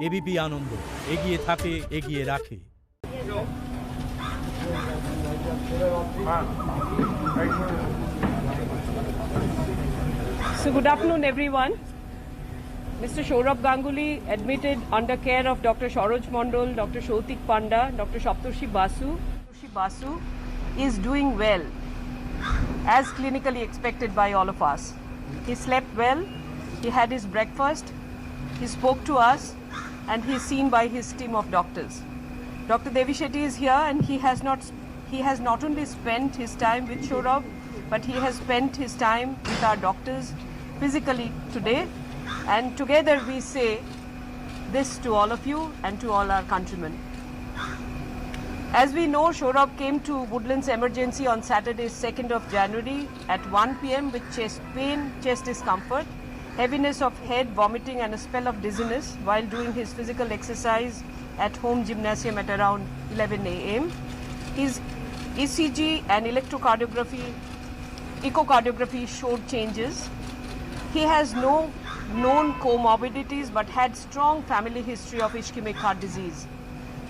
ABP আনন্দ, এগিয়ে থাকে, এগিয়ে রাখে। So good afternoon everyone. Mr. Saurabh Ganguly, admitted under care of Dr. Saroj Mondol, Dr. Shautik Panda, Dr. Saptarshi Basu is doing well, as clinically expected by all of us. He slept well, he had his breakfast, he spoke to us, and he is seen by his team of doctors. Dr. Devi Shetty is here, and he has not only spent his time with Saurabh, but he has spent his time with our doctors physically today, and together we say this to all of you and to all our countrymen. As we know, Saurabh came to Woodlands Emergency on Saturday 2nd of January at 1 p.m. with chest pain, chest discomfort, heaviness of head, vomiting and a spell of dizziness while doing his physical exercise at home gymnasium at around 11 a.m. His ECG and echocardiography showed changes. He has no known comorbidities but had strong family history of ischemic heart disease.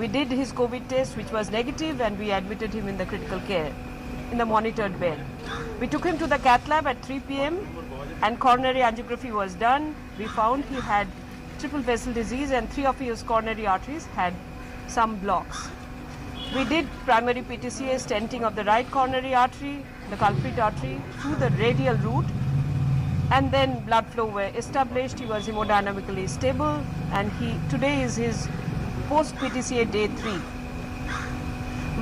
We did his COVID test, which was negative, and we admitted him in the critical care in the monitored bed. We took him to the cath lab at 3 p.m. and coronary angiography was done. We found he had triple vessel disease and 3 of his coronary arteries had some blocks. We did primary PTCA stenting of the right coronary artery, the culprit artery, through the radial route, and then blood flow were established. He was hemodynamically stable, and today is his post PTCA day 3.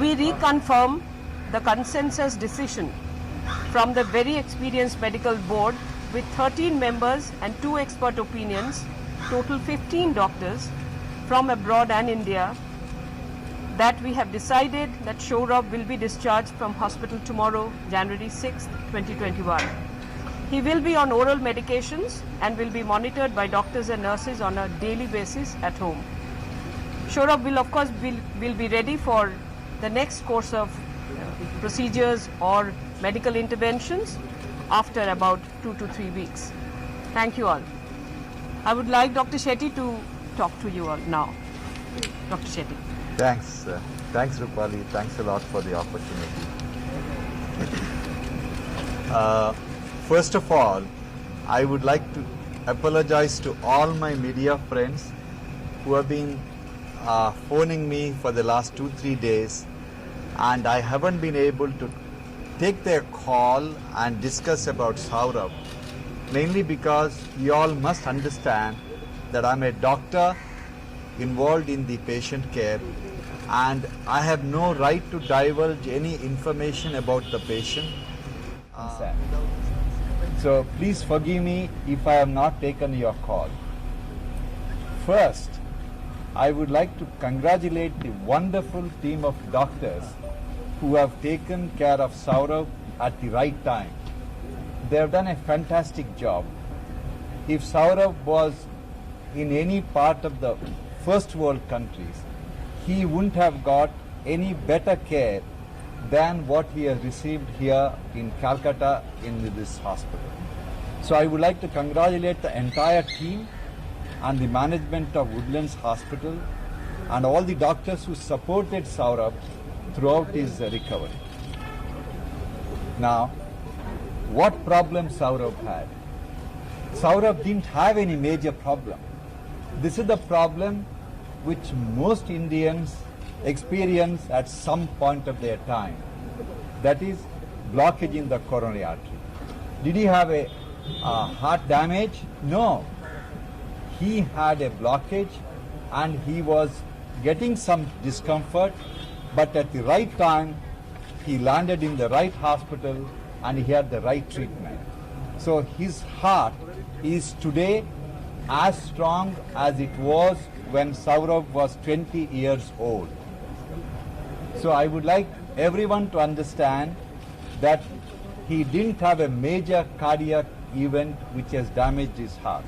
We reconfirm the consensus decision from the very experienced medical board with 13 members and 2 expert opinions, total 15 doctors from abroad and India, that we have decided that Saurabh will be discharged from hospital tomorrow, January 6th, 2021. He will be on oral medications and will be monitored by doctors and nurses on a daily basis at home. Saurabh will of course will be ready for the next course of procedures or medical interventions after about 2 to 3 weeks. Thank you all. I would like Dr. Shetty to talk to you all now. Dr. Shetty. Thanks Rupali, thanks a lot for the opportunity. First of all, I would like to apologize to all my media friends who have been phoning me for the last 2-3 days, and I haven't been able to take their call and discuss about Saurabh, mainly because you all must understand that I'm a doctor involved in the patient care, and I have no right to divulge any information about the patient. So please forgive me if I have not taken your call. First, I would like to congratulate the wonderful team of doctors who have taken care of Saurabh at the right time. They have done a fantastic job. If Saurabh was in any part of the first world countries, he wouldn't have got any better care than what he has received here in Calcutta in this hospital. So I would like to congratulate the entire team and the management of Woodlands Hospital and all the doctors who supported Saurabh throughout his recovery. Now, what problem Saurabh had? Saurabh didn't have any major problem. This is the problem which most Indians experience at some point of their time. That is blockage in the coronary artery. Did he have a heart damage? No. He had a blockage and he was getting some discomfort, but at the right time he landed in the right hospital and he had the right treatment. So his heart is today as strong as it was when Saurabh was 20 years old. So I would like everyone to understand that he didn't have a major cardiac event which has damaged his heart.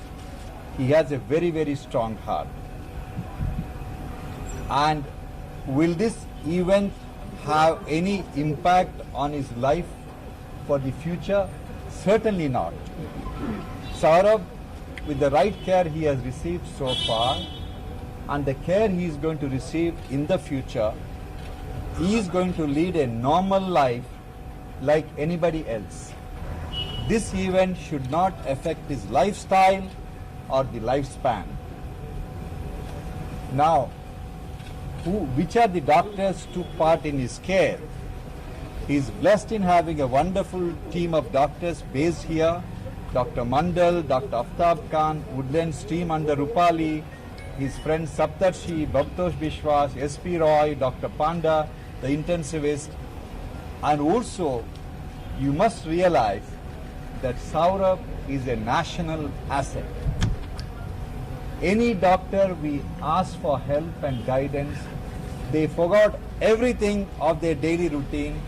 He has a very, very strong heart. And will this event have any impact on his life for the future? Certainly not. Saurabh, with the right care he has received so far, and the care he is going to receive in the future, he is going to lead a normal life like anybody else. This event should not affect his lifestyle or the lifespan. Now, which are the doctors took part in his care? He is blessed in having a wonderful team of doctors based here. Dr. Mandal, Dr. Aftab Khan, Woodlands team under Rupali, his friends Saptarshi, Bhabtosh Bishwas, SP Roy, Dr. Panda, the intensivist. And also, you must realize that Saurabh is a national asset. Any doctor we ask for help and guidance, they forgot everything of their daily routine,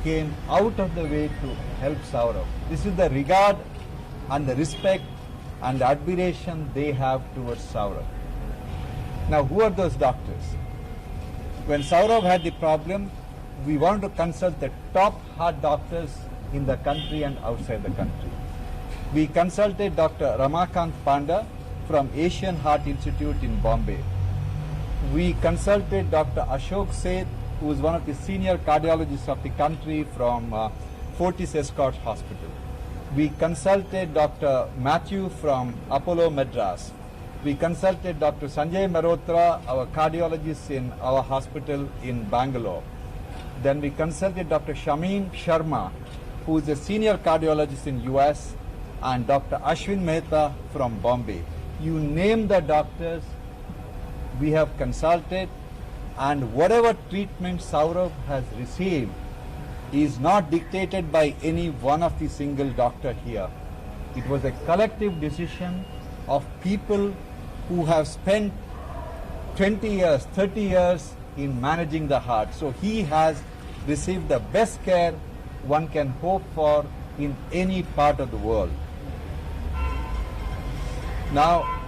came out of the way to help Saurabh. This is the regard and the respect and the admiration they have towards Saurabh. Now, who are those doctors? When Saurabh had the problem, we wanted to consult the top heart doctors in the country and outside the country. We consulted Dr. Ramakant Panda from Asian Heart Institute in Bombay. We consulted Dr. Ashok Seth, who is one of the senior cardiologists of the country from Fortis Escorts Hospital. We consulted Dr. Matthew from Apollo Madras. We consulted Dr. Sanjay Mehrotra, our cardiologist in our hospital in Bangalore. Then we consulted Dr. Shameen Sharma, who is a senior cardiologist in US, and Dr. Ashwin Mehta from Bombay. You name the doctors, we have consulted, and whatever treatment Saurabh has received is not dictated by any one of the single doctor here. It was a collective decision of people who have spent 20 years, 30 years in managing the heart. So he has received the best care one can hope for in any part of the world. Now,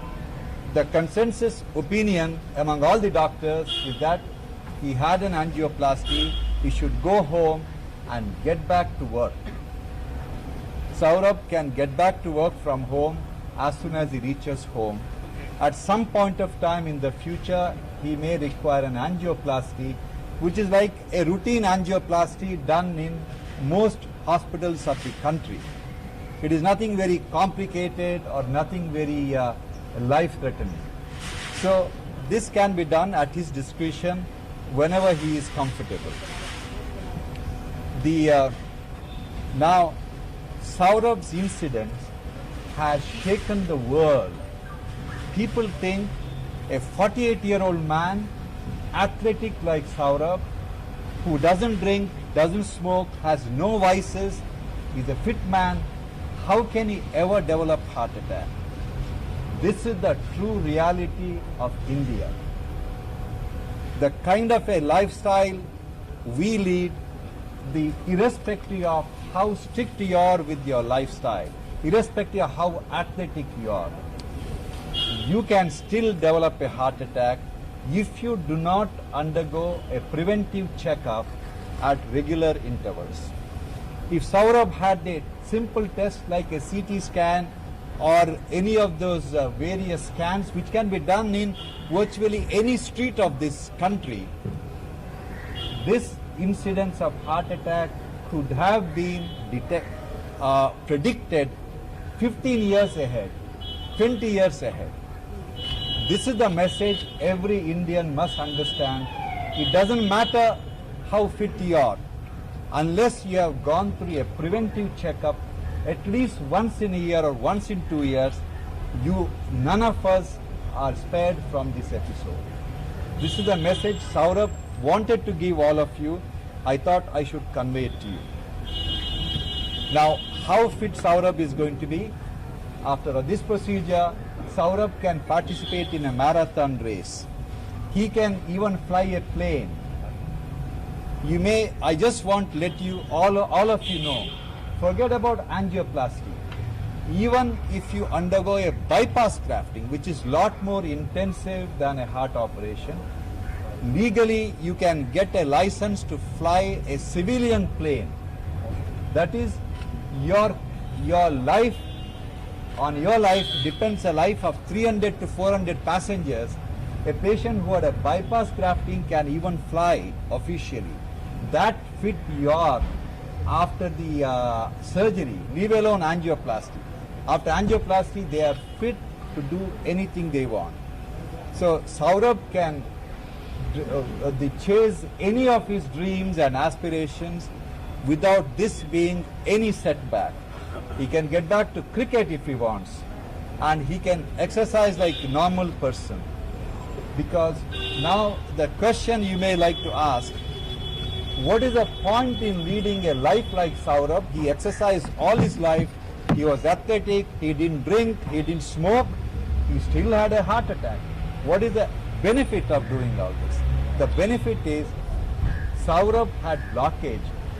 the consensus opinion among all the doctors is that he had an angioplasty, he should go home and get back to work. Saurabh can get back to work from home as soon as he reaches home. At some point of time in the future, he may require an angioplasty, which is like a routine angioplasty done in most hospitals of the country. It is nothing very complicated or nothing very life-threatening. So this can be done at his discretion whenever he is comfortable. Now, Saurabh's incident has shaken the world. People think a 48-year-old man, athletic like Saurabh, who doesn't drink, doesn't smoke, has no vices, is a fit man, how can he ever develop heart attack? This is the true reality of India. The kind of a lifestyle we lead, irrespective of how strict you are with your lifestyle, irrespective of how athletic you are, you can still develop a heart attack if you do not undergo a preventive checkup at regular intervals. If Saurabh had a simple test like a CT scan or any of those various scans which can be done in virtually any street of this country, this incidence of heart attack could have been predicted 15 years ahead, 20 years ahead. This is the message every Indian must understand. It doesn't matter how fit you are, unless you have gone through a preventive checkup at least once in a year or once in 2 years, none of us are spared from this episode. This is the message Saurabh wanted to give all of you. I thought I should convey it to you. Now, how fit Saurabh is going to be? After this procedure, Saurabh can participate in a marathon race. He can even fly a plane. I just want to let you, all of you know, forget about angioplasty. Even if you undergo a bypass grafting, which is a lot more intensive than a heart operation, legally you can get a license to fly a civilian plane. That is, your life, on your life depends a life of 300 to 400 passengers. A patient who had a bypass grafting can even fly officially. That fit your after the surgery, leave alone angioplasty. After angioplasty, they are fit to do anything they want. So Saurabh can chase any of his dreams and aspirations without this being any setback. He can get back to cricket if he wants, and he can exercise like a normal person. Because now the question you may like to ask, what is the point in leading a life like Saurabh? He exercised all his life, he was athletic, he didn't drink, he didn't smoke, he still had a heart attack. What is the benefit of doing all this? The benefit is Saurabh had blockage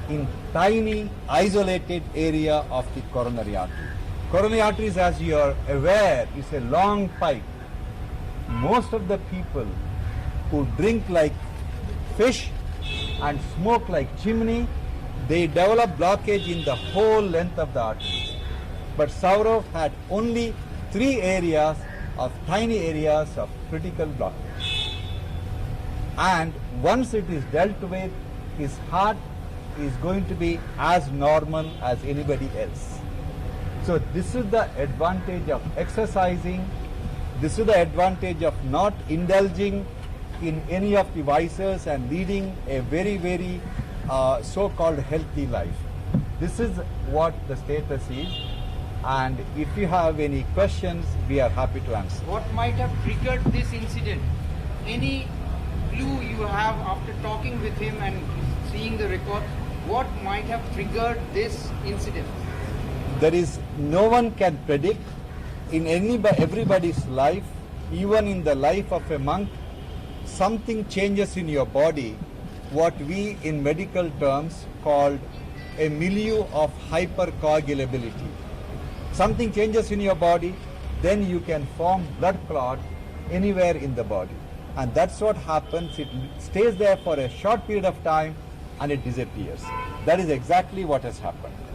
in tiny isolated area of the coronary artery. Coronary arteries, as you are aware, is a long pipe. Most of the people who drink like fish and smoke like chimney, they develop blockage in the whole length of the artery. But Saurabh had only 3 areas of tiny areas of critical blockage. And once it is dealt with, his heart is going to be as normal as anybody else. So this is the advantage of exercising. This is the advantage of not indulging in any of the vices and leading a very, very so-called healthy life. This is what the status is, and if you have any questions, we are happy to answer. What might have triggered this incident? Any clue you have after talking with him and seeing the record? What might have triggered this incident? There is no one can predict in everybody's life, even in the life of a monk. Something changes in your body, what we in medical terms called a milieu of hypercoagulability. Something changes in your body, then you can form blood clot anywhere in the body. And that's what happens. It stays there for a short period of time and it disappears. That is exactly what has happened.